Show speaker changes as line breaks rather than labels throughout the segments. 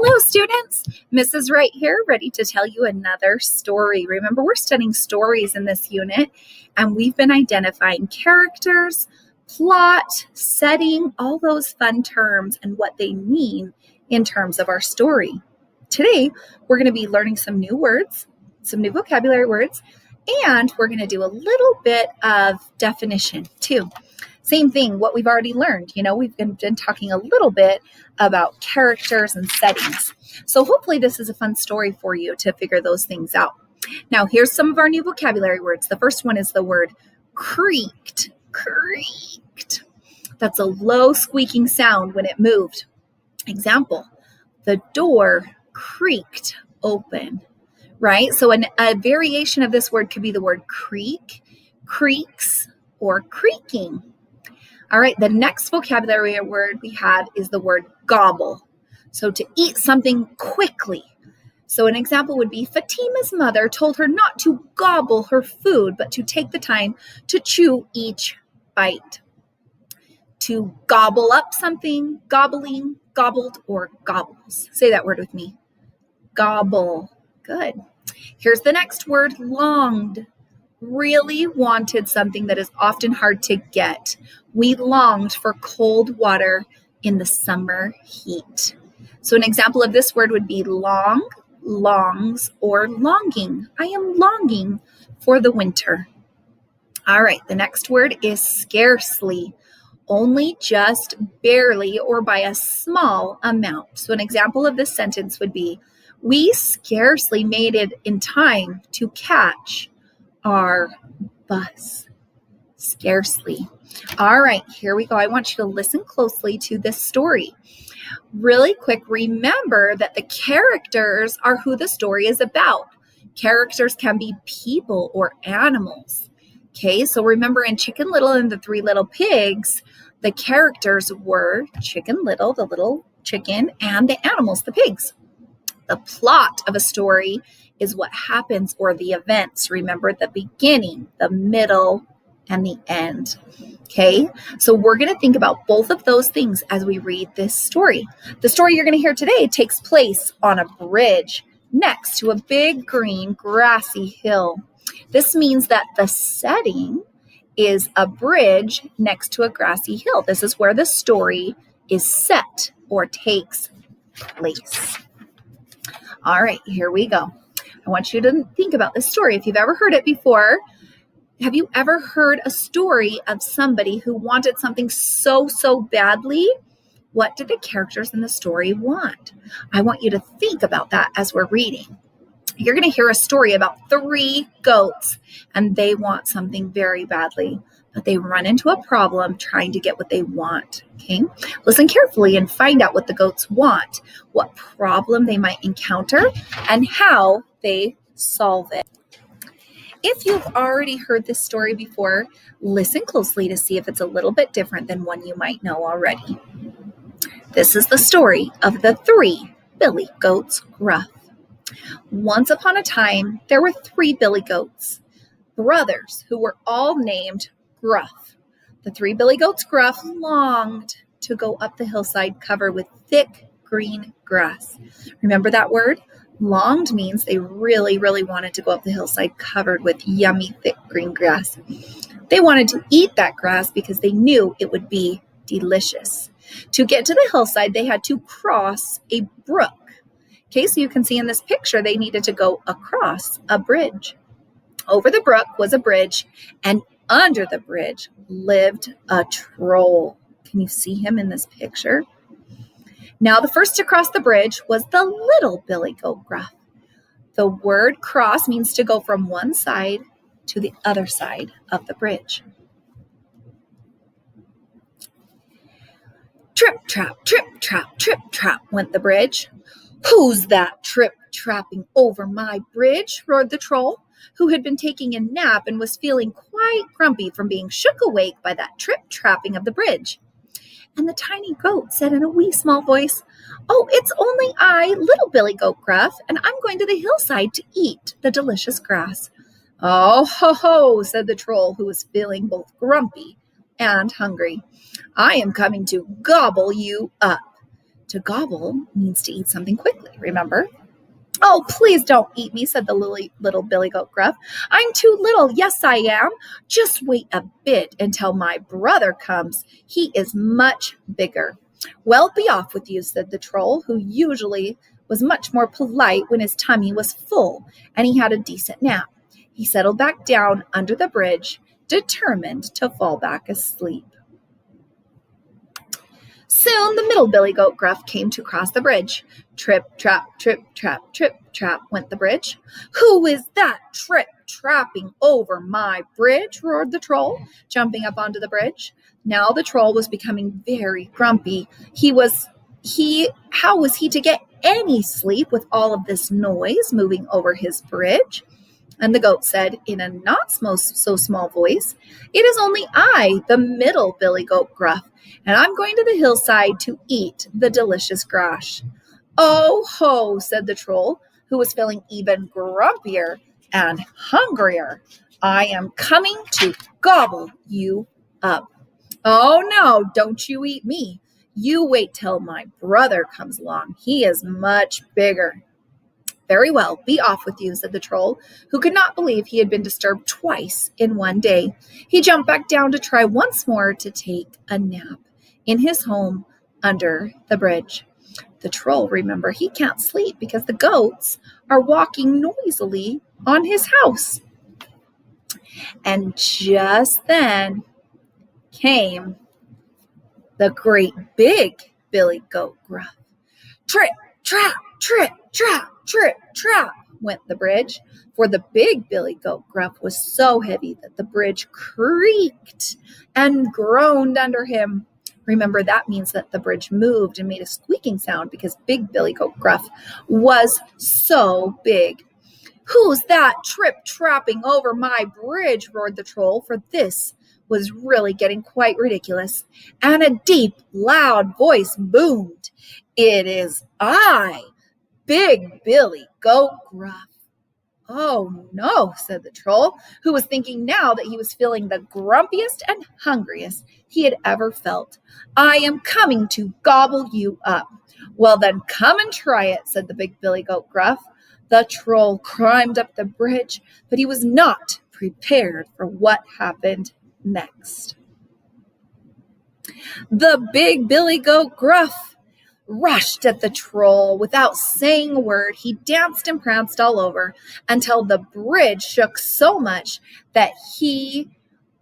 Hello, students. Mrs. Wright here, ready to tell you another story. Remember, we're studying stories in this unit, and we've been identifying characters, plot, setting, all those fun terms and what they mean in terms of our story. Today, we're going to be learning some new words, some new vocabulary words, and we're going to do a little bit of definition too. Same thing, what we've already learned. We've been talking a little bit about characters and settings. So hopefully this is a fun story for you to figure those things out. Now, here's some of our new vocabulary words. The first one is the word creaked. Creaked. That's a low squeaking sound when it moved. Example, the door creaked open, right? So a variation of this word could be the word creak, creaks, or creaking. All right, the next vocabulary word we have is the word gobble. So to eat something quickly. So an example would be Fatima's mother told her not to gobble her food, but to take the time to chew each bite. To gobble up something, gobbling, gobbled, or gobbles. Say that word with me. Gobble. Good. Here's the next word, longed. Really wanted something that is often hard to get. We longed for cold water in the summer heat. So an example of this word would be long, longs, or longing. I am longing for the winter. All right, the next word is scarcely. Only just barely or by a small amount. So an example of this sentence would be, we scarcely made it in time to catch our bus. Scarcely. All right, here we go. I want you to listen closely to this story. Really quick, remember that the characters are who the story is about. Characters can be people or animals. Okay, so remember in Chicken Little and the Three Little Pigs, the characters were Chicken Little, the little chicken, and the animals, the pigs. The plot of a story is what happens or the events. Remember the beginning, the middle, and the end. Okay, so we're going to think about both of those things as we read this story. The story you're going to hear today takes place on a bridge next to a big green grassy hill. This means that the setting is a bridge next to a grassy hill. This is where the story is set or takes place. All right, here we go. I want you to think about this story. If you've ever heard it before, have you ever heard a story of somebody who wanted something so badly? What did the characters in the story want? I want you to think about that as we're reading. You're going to hear a story about 3 goats, and they want something very badly, but they run into a problem trying to get what they want. Okay, listen carefully and find out what the goats want, what problem they might encounter, and how they solve it. If you've already heard this story before, listen closely to see if it's a little bit different than one you might know already. This is the story of the 3 billy goats Gruff. Once upon a time, there were 3 billy goats, brothers who were all named Gruff. The 3 billy goats Gruff longed to go up the hillside covered with thick green grass. Remember that word? Longed means they really wanted to go up the hillside covered with yummy, thick green grass. They wanted to eat that grass because they knew it would be delicious. To get to the hillside, they had to cross a brook. Okay, so you can see in this picture, they needed to go across a bridge. Over the brook was a bridge, and under the bridge lived a troll. Can you see him in this picture? Now, the first to cross the bridge was the little billy goat Gruff. The word cross means to go from one side to the other side of the bridge. Trip, trap, trip, trap, trip, trap, went the bridge. Who's that trip-trapping over my bridge? Roared the troll, who had been taking a nap and was feeling quite grumpy from being shook awake by that trip-trapping of the bridge. And the tiny goat said in a wee small voice, "Oh, it's only I, little billy goat Gruff, and I'm going to the hillside to eat the delicious grass." "Oh, ho, ho," said the troll, who was feeling both grumpy and hungry. "I am coming to gobble you up. To gobble means to eat something quickly, remember? Oh, please don't eat me, said the little Billy Goat Gruff. I'm too little. Yes, I am. Just wait a bit until my brother comes. He is much bigger. Well, be off with you, said the troll, who usually was much more polite when his tummy was full and he had a decent nap. He settled back down under the bridge, determined to fall back asleep. Soon the middle Billy Goat Gruff came to cross the bridge. Trip, trap, went the bridge. Who is that trip-trapping over my bridge? Roared the troll, jumping up onto the bridge. Now the troll was becoming very grumpy. How was he to get any sleep with all of this noise moving over his bridge? And the goat said in a not so small voice, "It is only I, the middle Billy Goat Gruff, and I'm going to the hillside to eat the delicious grass." "Oh ho," said the troll, who was feeling even grumpier and hungrier. "I am coming to gobble you up." "Oh no, don't you eat me. You wait till my brother comes along. He is much bigger." "Very well, be off with you," said the troll, who could not believe he had been disturbed twice in one day. He jumped back down to try once more to take a nap in his home under the bridge. The troll, remember, he can't sleep because the goats are walking noisily on his house. And just then came the great big Billy Goat Gruff. Trip, trap, went the bridge, for the big Billy Goat Gruff was so heavy that the bridge creaked and groaned under him. Remember, that means that the bridge moved and made a squeaking sound because big Billy Goat Gruff was so big. "Who's that trip-trapping over my bridge?" roared the troll, for this was really getting quite ridiculous. And a deep, loud voice boomed, "It is I, Big Billy Goat Gruff." "Oh no," said the troll, who was thinking now that he was feeling the grumpiest and hungriest he had ever felt. "I am coming to gobble you up." "Well then, come and try it," said the big Billy Goat Gruff. The troll climbed up the bridge, but he was not prepared for what happened next. The big Billy Goat Gruff rushed at the troll without saying a word. He danced and pranced all over until the bridge shook so much that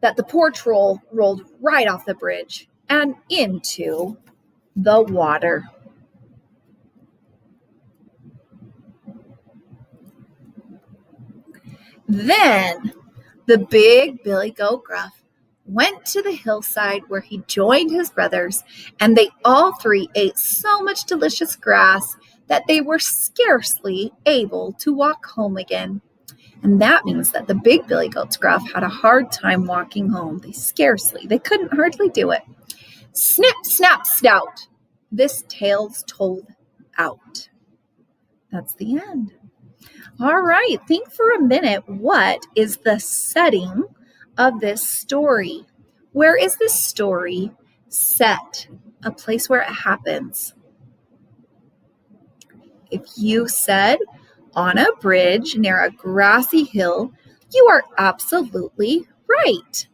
the poor troll rolled right off the bridge and into the water. Then the big Billy Goat Gruff went to the hillside where he joined his brothers, and they all three ate so much delicious grass that they were scarcely able to walk home again. And that means that the big Billy Goat Gruff had a hard time walking home. They couldn't hardly do it. Snip, snap, snout. This tale's told out. That's the end. All right, think for a minute. What is the setting of this story? Where is this story set? A place where it happens. If you said on a bridge near a grassy hill, you are absolutely right.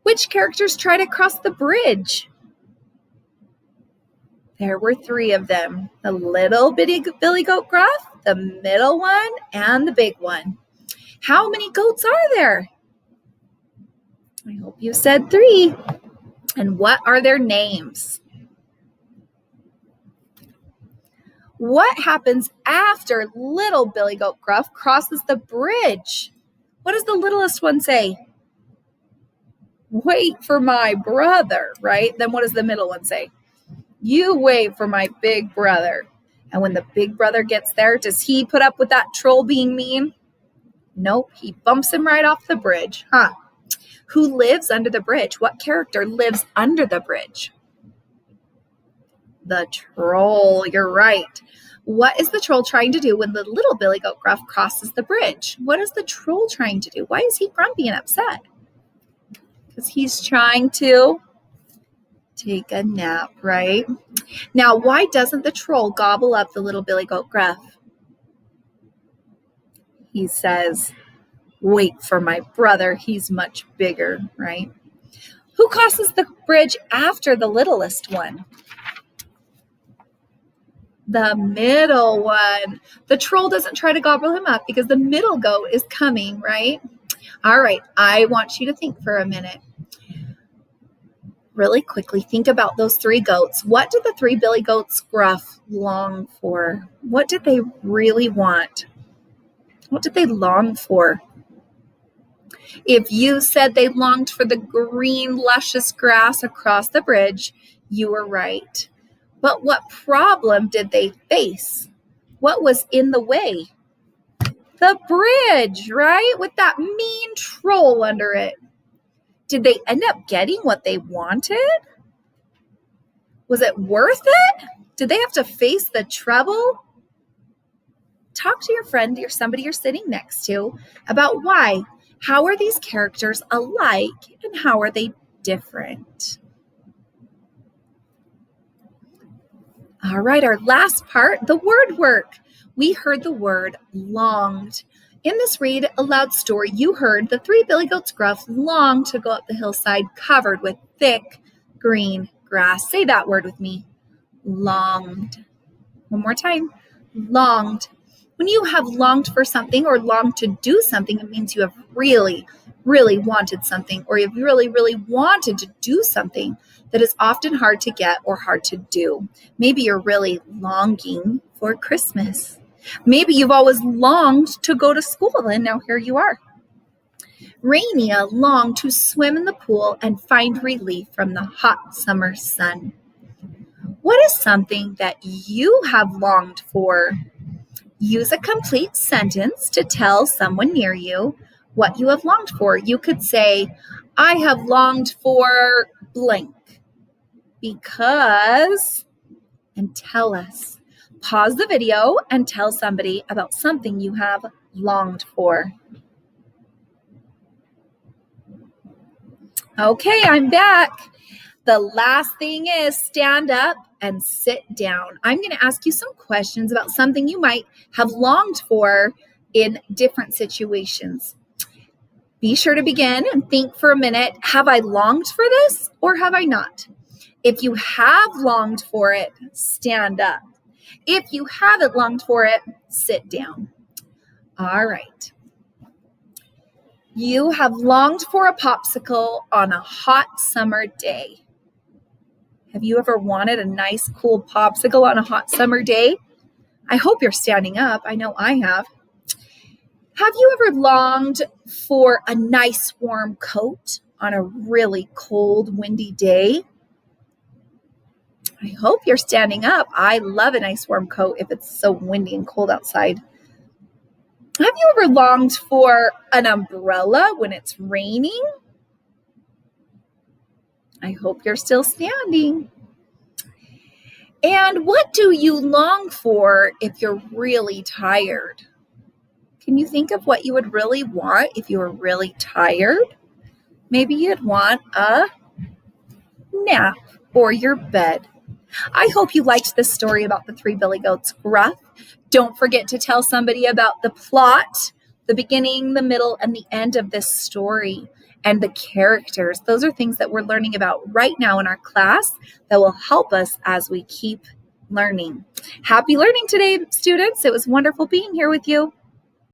Which characters try to cross the bridge? There were three of them. The little bitty Billy Goat Gruff, the middle one, and the big one. How many goats are there? I hope you said 3. And what are their names? What happens after little Billy Goat Gruff crosses the bridge? What does the littlest one say? Wait for my brother, right? Then what does the middle one say? You wait for my big brother. And when the big brother gets there, does he put up with that troll being mean? Nope, he bumps him right off the bridge, Who lives under the bridge? What character lives under the bridge? The troll, you're right. What is the troll trying to do when the little Billy Goat Gruff crosses the bridge? What is the troll trying to do? Why is he grumpy and upset? Because he's trying to take a nap, right? Now, why doesn't the troll gobble up the little billy goat Gruff? He says, wait for my brother, he's much bigger, right? Who crosses the bridge after the littlest one? The middle one. The troll doesn't try to gobble him up because the middle goat is coming, right? All right, I want you to think for a minute. Really quickly, think about those three goats. What did the three billy goats Gruff long for? What did they really want? What did they long for? If you said they longed for the green, luscious grass across the bridge, you were right. But what problem did they face? What was in the way? The bridge, right? With that mean troll under it. Did they end up getting what they wanted? Was it worth it? Did they have to face the trouble? Talk to your friend or somebody you're sitting next to about why. How are these characters alike and how are they different? All right, our last part, the word work. We heard the word longed. In this read aloud story, you heard the three billy goats Gruff longed to go up the hillside covered with thick green grass. Say that word with me. Longed. One more time. Longed. When you have longed for something or longed to do something, it means you have really, really wanted something, or you've really, really wanted to do something that is often hard to get or hard to do. Maybe you're really longing for Christmas. Maybe you've always longed to go to school, and now here you are. Rainier longed to swim in the pool and find relief from the hot summer sun. What is something that you have longed for? Use a complete sentence to tell someone near you what you have longed for. You could say, I have longed for blank because, and tell us. Pause the video and tell somebody about something you have longed for. Okay, I'm back. The last thing is stand up and sit down. I'm going to ask you some questions about something you might have longed for in different situations. Be sure to begin and think for a minute. Have I longed for this or have I not? If you have longed for it, stand up. If you haven't longed for it, sit down. All right. You have longed for a popsicle on a hot summer day. Have you ever wanted a nice, cool popsicle on a hot summer day? I hope you're standing up. I know I have. Have you ever longed for a nice, warm coat on a really cold, windy day? I hope you're standing up. I love a nice, warm coat if it's so windy and cold outside. Have you ever longed for an umbrella when it's raining? I hope you're still standing. And what do you long for if you're really tired? Can you think of what you would really want if you were really tired? Maybe you'd want a nap or your bed. I hope you liked this story about the three billy goats Gruff. Don't forget to tell somebody about the plot, the beginning, the middle, and the end of this story, and the characters. Those are things that we're learning about right now in our class that will help us as we keep learning. Happy learning today, students. It was wonderful being here with you.